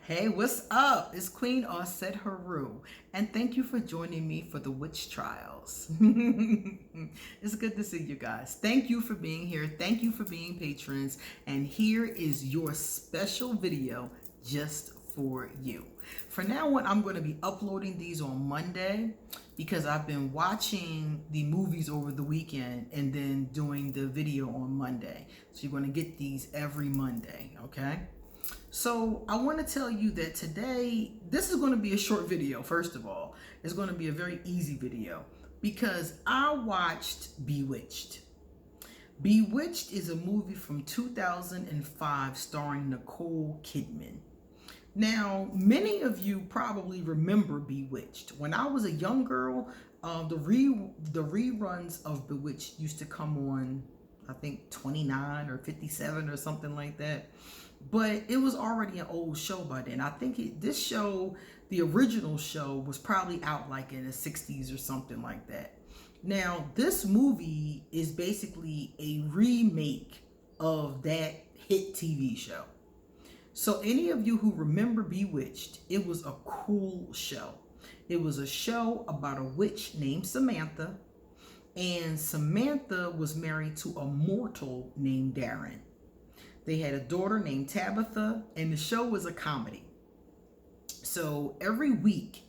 Hey, what's up? It's Queen Auset-Heru, and thank you for joining me for the Witch Trials. It's good to see you guys. Thank you for being here. Thank you for being patrons. And here is your special video just for you. For now on, I'm going to be uploading these on Monday because I've been watching the movies over the weekend and then doing the video on Monday. So you're going to get these every Monday, okay? So I want to tell you that today, this is going to be a short video. First of all, it's going to be a very easy video because I watched Bewitched. Bewitched is a movie from 2005 starring Nicole Kidman. Now, many of you probably remember Bewitched. When I was a young girl, the reruns of Bewitched used to come on, I think 29 or 57 or something like that. But it was already an old show by then. I think this show, the original show, was probably out like in the 60s or something like that. Now, this movie is basically a remake of that hit TV show. So any of you who remember Bewitched, it was a cool show. It was a show about a witch named Samantha, and Samantha was married to a mortal named Darren. They had a daughter named Tabitha, and the show was a comedy. So every week,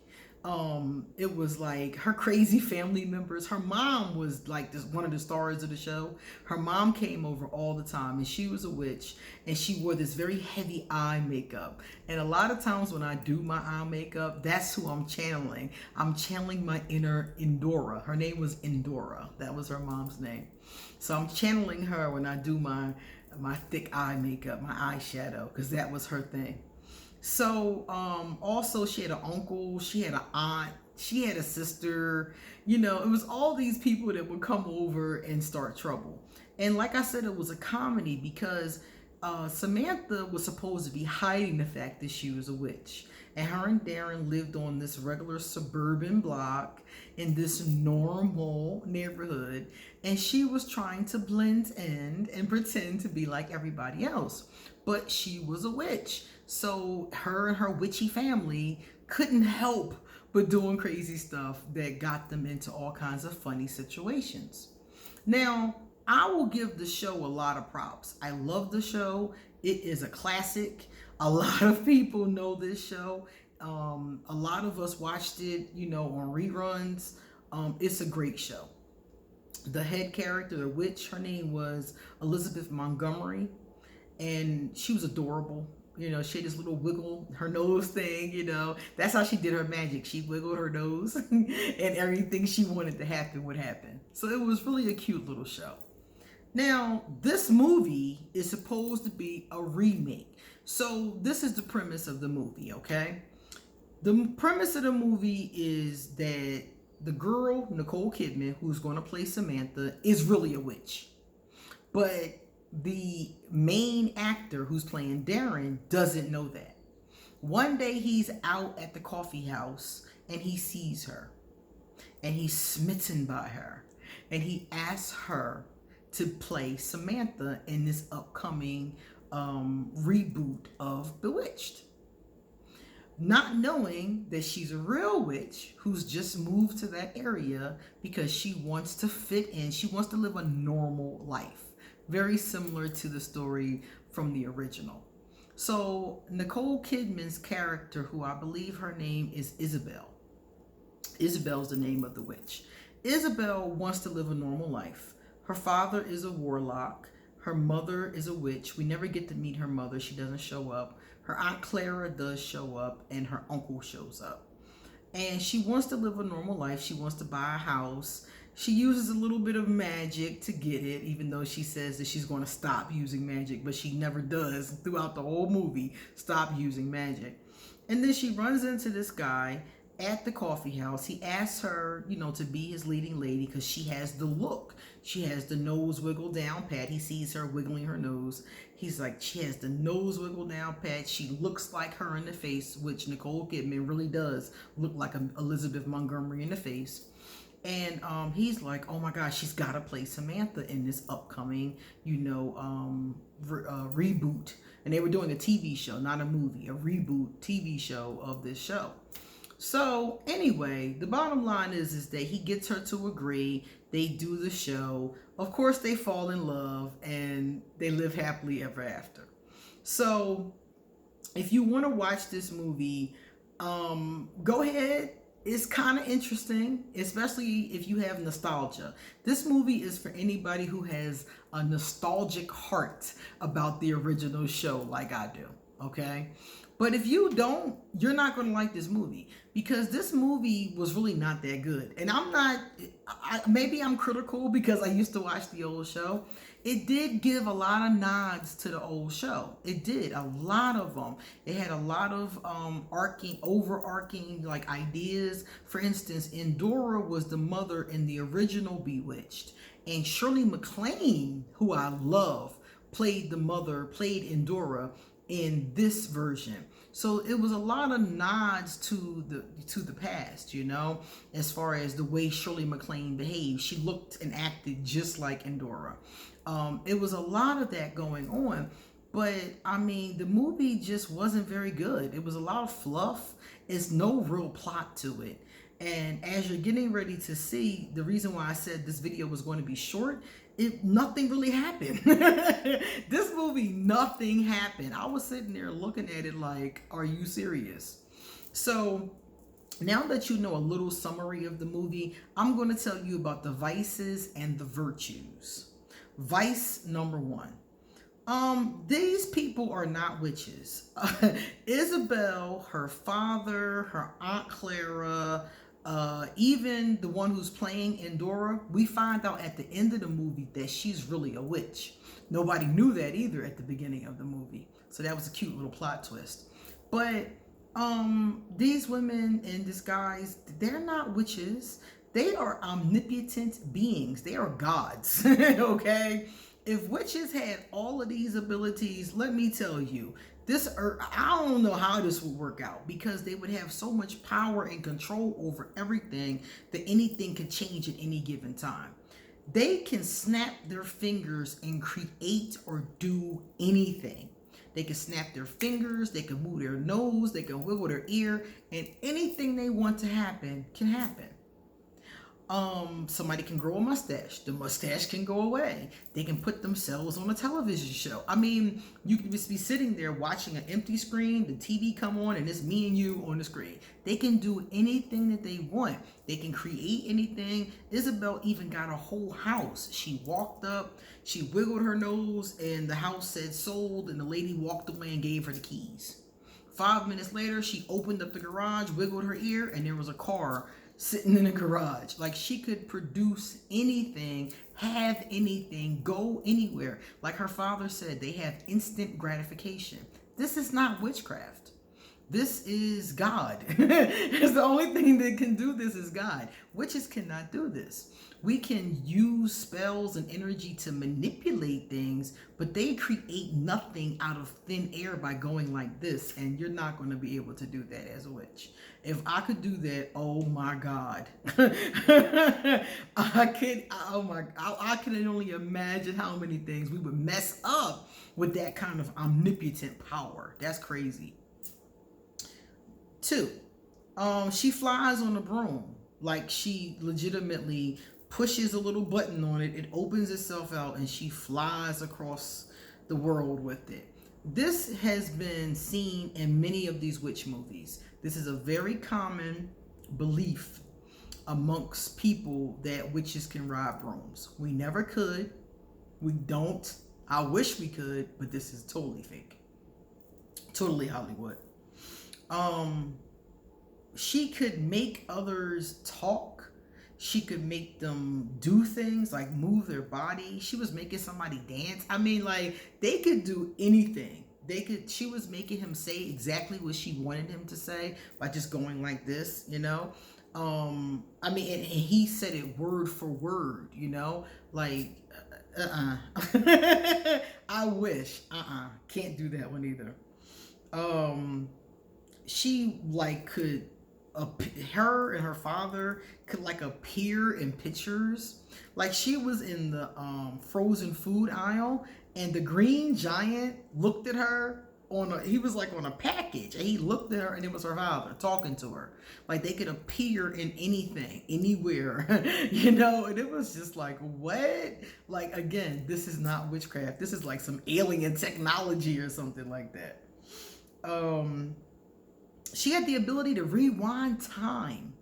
it was like her crazy family members. Her mom was like one of the stars of the show. Her mom came over all the time, and she was a witch, and she wore this very heavy eye makeup. And a lot of times when I do my eye makeup, that's who I'm channeling. I'm channeling my inner Endora. Her name was Endora. That was her mom's name. So I'm channeling her when I do my thick eye makeup, my eyeshadow, because that was her thing. So also she had an uncle, she had an aunt, she had a sister. You know, it was all these people that would come over and start trouble. And like I said, it was a comedy because Samantha was supposed to be hiding the fact that she was a witch. And her and Darren lived on this regular suburban block in this normal neighborhood. And she was trying to blend in and pretend to be like everybody else. But she was a witch. So her and her witchy family couldn't help but doing crazy stuff that got them into all kinds of funny situations. Now, I will give the show a lot of props. I love the show. It is a classic. A lot of people know this show. A lot of us watched it, you know, on reruns. It's a great show. The head character, the witch, her name was Elizabeth Montgomery, and she was adorable. You know, she had this little wiggle, her nose thing, you know. That's how she did her magic. She wiggled her nose and everything she wanted to happen would happen. So it was really a cute little show. Now, this movie is supposed to be a remake. So this is the premise of the movie, okay? The premise of the movie is that the girl, Nicole Kidman, who's going to play Samantha, is really a witch. But the main actor who's playing Darren doesn't know that. One day he's out at the coffee house and he sees her and he's smitten by her, and he asks her to play Samantha in this upcoming reboot of Bewitched, not knowing that she's a real witch who's just moved to that area because she wants to fit in. She wants to live a normal life. Very similar to the story from the original. So Nicole Kidman's character, who I believe her name is Isabel. Isabel's the name of the witch. Isabel wants to live a normal life. Her father is a warlock. Her mother is a witch. We never get to meet her mother. She doesn't show up. Her Aunt Clara does show up, and her uncle shows up. And she wants to live a normal life. She wants to buy a house. She uses a little bit of magic to get it, even though she says that she's going to stop using magic, but she never does throughout the whole movie stop using magic. And then she runs into this guy at the coffee house. He asks her, you know, to be his leading lady because she has the look. She has the nose wiggle down pat. He sees her wiggling her nose. He's like, she has the nose wiggle down pat. She looks like her in the face, which Nicole Kidman really does look like Elizabeth Montgomery in the face. And he's like, oh my gosh, she's got to play Samantha in this upcoming, reboot. And they were doing a TV show, not a movie, a reboot TV show of this show. So anyway, the bottom line is that he gets her to agree. They do the show. Of course, they fall in love and they live happily ever after. So if you want to watch this movie, go ahead. It's kind of interesting, especially if you have nostalgia. This movie is for anybody who has a nostalgic heart about the original show like I do, okay? But if you don't, you're not going to like this movie, because this movie was really not that good. And maybe I'm critical because I used to watch the old show. It did give a lot of nods to the old show. It did, a lot of them. It had a lot of overarching like ideas. For instance, Endora was the mother in the original Bewitched, and Shirley MacLaine, who I love, played Endora in this version. So it was a lot of nods to the past, as far as the way Shirley MacLaine behaved. She looked and acted just like Endora. It was a lot of that going on, but I mean, the movie just wasn't very good. It was a lot of fluff. There's no real plot to it. And as you're getting ready to see, the reason why I said this video was going to be short, nothing really happened. This movie, nothing happened. I was sitting there looking at it like, are you serious? So now that you know a little summary of the movie, I'm going to tell you about the vices and the virtues. Vice number 1. These people are not witches. Isabel, her father, her Aunt Clara, even the one who's playing Endora, we find out at the end of the movie that she's really a witch. Nobody knew that either at the beginning of the movie. So that was a cute little plot twist. But these women in disguise, they're not witches. They are omnipotent beings. They are gods. Okay? If witches had all of these abilities, let me tell you, this earth, I don't know how this would work out, because they would have so much power and control over everything that anything could change at any given time. They can snap their fingers and create or do anything. They can snap their fingers, they can move their nose, they can wiggle their ear, and anything they want to happen can happen. Somebody can grow a mustache. The mustache can go away. They can put themselves on a television show. I mean, you can just be sitting there watching an empty screen, the TV come on, and it's me and you on the screen. They can do anything that they want. They can create anything. Isabel even got a whole house. She walked up, she wiggled her nose, and the house said sold, and the lady walked away and gave her the keys. 5 minutes later, she opened up the garage, wiggled her ear, and there was a car sitting in a garage. Like, she could produce anything, have anything, go anywhere. Like her father said, they have instant gratification. This is not witchcraft. This is God. It's the only thing that can do this is God. Witches cannot do this. We can use spells and energy to manipulate things, but they create nothing out of thin air by going like this, and you're not going to be able to do that as a witch. If I could do that, oh my God. I can only imagine how many things we would mess up with that kind of omnipotent power. That's crazy. 2, she flies on a broom. Like, she legitimately pushes a little button on it, it opens itself out, and she flies across the world with it. This has been seen in many of these witch movies. This is a very common belief amongst people that witches can ride brooms. We never could. We don't. I wish we could, but this is totally fake. Totally Hollywood. She could make others talk. She could make them do things like move their body. She was making somebody dance. I mean, like, they could do anything. She was making him say exactly what she wanted him to say by just going like this, I mean, and he said it word for word, like, I wish, can't do that one either. She like could her and her father could like appear in pictures. Like she was in the frozen food aisle, and the green giant looked at her he was like on a package, and he looked at her, and it was her father talking to her. Like they could appear in anything, anywhere, and it was just like, what? Like, again, this is not witchcraft. This is like some alien technology or something like that. She had the ability to rewind time.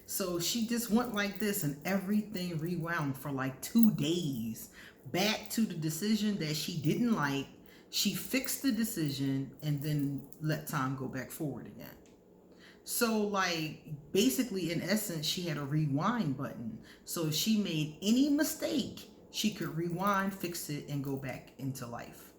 So she just went like this, and everything rewound for like 2 days back to the decision that she didn't like. She fixed the decision and then let time go back forward again. So, like, basically, in essence, she had a rewind button. So if she made any mistake, she could rewind, fix it, and go back into life.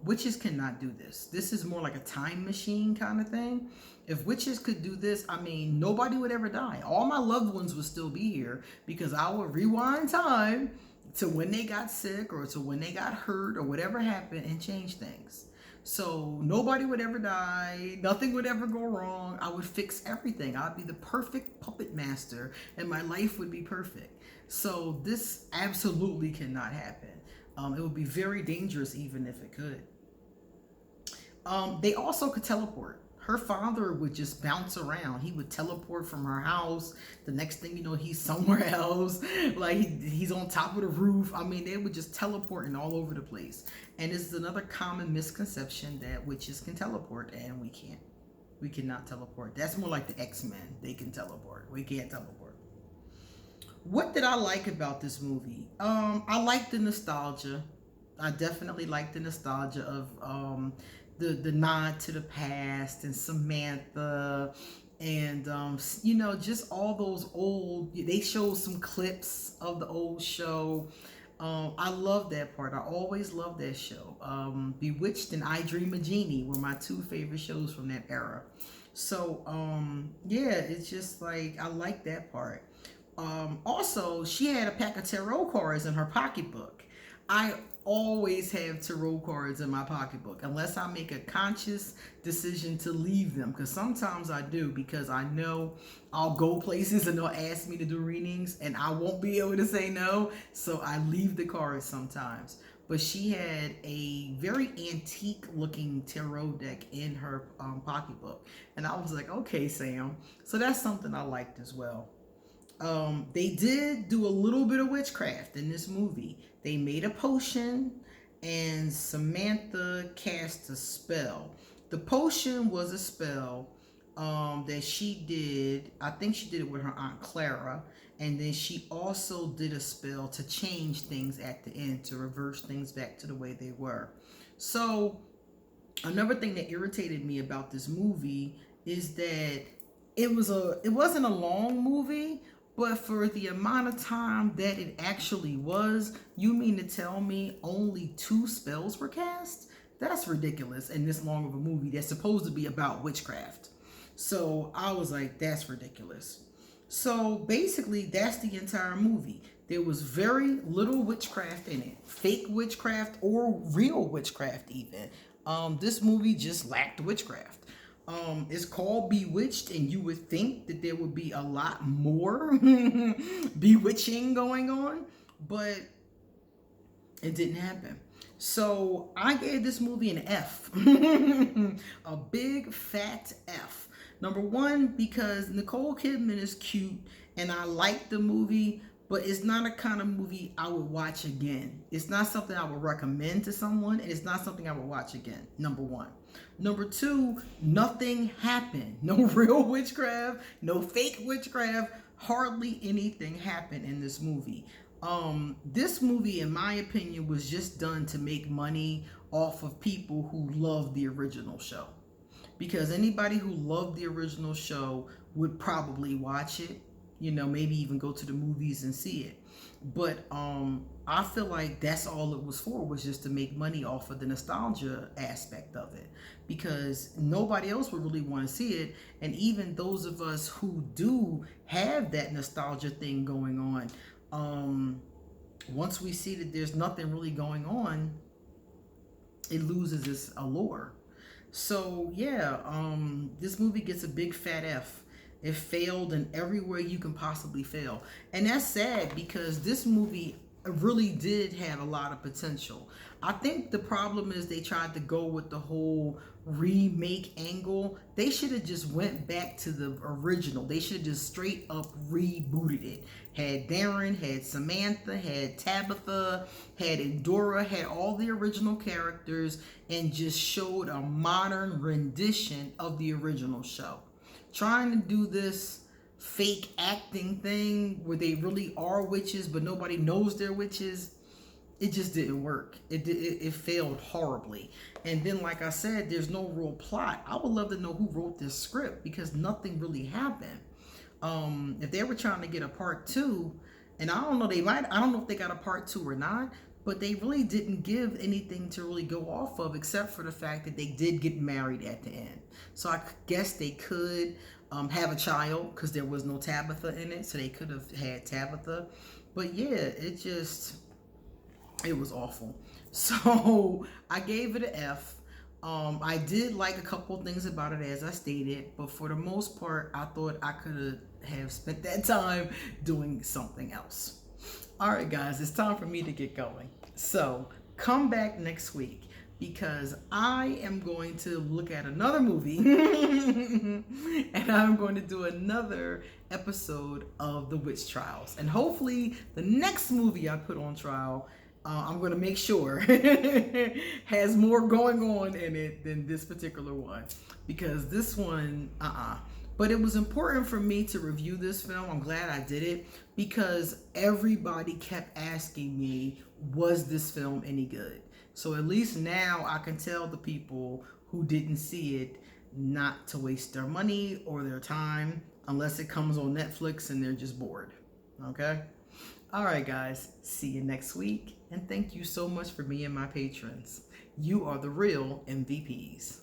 Witches cannot do this. This is more like a time machine kind of thing. If witches could do this, I mean, nobody would ever die. All my loved ones would still be here because I would rewind time to when they got sick or to when they got hurt or whatever happened and change things. So nobody would ever die. Nothing would ever go wrong. I would fix everything. I'd be the perfect puppet master and my life would be perfect. So this absolutely cannot happen. It would be very dangerous even if it could. They also could teleport. Her father would just bounce around. He would teleport from her house. The next thing you know, he's somewhere else. Like he's on top of the roof. I mean, they would just teleporting all over the place. And this is another common misconception that witches can teleport, and we can't. We cannot teleport. That's more like the X-Men. They can teleport. We can't teleport. What did I like about this movie? I like the nostalgia. I definitely like the nostalgia of the nod to the past and Samantha and just all those old. They showed some clips of the old show. I love that part. I always loved that show. Bewitched and I Dream a Genie were my 2 favorite shows from that era. So yeah, it's just like I like that part. Also, she had a pack of tarot cards in her pocketbook. I always have tarot cards in my pocketbook unless I make a conscious decision to leave them, because sometimes I do, because I know I'll go places and they'll ask me to do readings and I won't be able to say no, so I leave the cards sometimes. But she had a very antique looking tarot deck in her pocketbook, and I was like, okay, Sam. So that's something I liked as well. They did do a little bit of witchcraft in this movie. They made a potion and Samantha cast a spell. The potion was a spell that she did. I think she did it with her Aunt Clara. And then she also did a spell to change things at the end, to reverse things back to the way they were. So another thing that irritated me about this movie is that it wasn't a long movie, but for the amount of time that it actually was, you mean to tell me only 2 spells were cast? That's ridiculous in this long of a movie that's supposed to be about witchcraft. So I was like, that's ridiculous. So basically, that's the entire movie. There was very little witchcraft in it. Fake witchcraft or real witchcraft even. This movie just lacked witchcraft. It's called Bewitched, and you would think that there would be a lot more bewitching going on, but it didn't happen. So I gave this movie an F. A big fat F. Number 1, because Nicole Kidman is cute and I like the movie, but it's not a kind of movie I would watch again. It's not something I would recommend to someone, and it's not something I would watch again. Number 1. Number 2, nothing happened. No real witchcraft, no fake witchcraft, hardly anything happened in this movie. This movie, in my opinion, was just done to make money off of people who love the original show. Because anybody who loved the original show would probably watch it, maybe even go to the movies and see it. But I feel like that's all it was for, was just to make money off of the nostalgia aspect of it, because nobody else would really want to see it. And even those of us who do have that nostalgia thing going on, once we see that there's nothing really going on, it loses its allure. So yeah, this movie gets a big fat F. It failed in every way you can possibly fail. And that's sad because this movie really did have a lot of potential. I think the problem is they tried to go with the whole remake angle. They should have just went back to the original. They should have just straight up rebooted it. Had Darren, had Samantha, had Tabitha, had Endora, had all the original characters, and just showed a modern rendition of the original show. Trying to do this fake acting thing where they really are witches but nobody knows they're witches, it just didn't work. It failed horribly. And then, like I said, there's no real plot. I would love to know who wrote this script because nothing really happened. If they were trying to get a part 2, and I don't know, I don't know if they got a part 2 or not, but they really didn't give anything to really go off of except for the fact that they did get married at the end. So I guess they could have a child because there was no Tabitha in it, so they could have had Tabitha. But yeah, it was awful. So I gave it an F. I did like a couple things about it, as I stated, but for the most part, I thought I could have spent that time doing something else. All right, guys, it's time for me to get going. So come back next week because I am going to look at another movie and I'm going to do another episode of The Witch Trials. And hopefully the next movie I put on trial, I'm going to make sure has more going on in it than this particular one, because this one, But it was important for me to review this film. I'm glad I did it because everybody kept asking me, was this film any good? So at least now I can tell the people who didn't see it not to waste their money or their time unless it comes on Netflix and they're just bored. Okay? All right, guys. See you next week. And thank you so much for being my patrons. You are the real MVPs.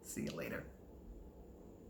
See you later.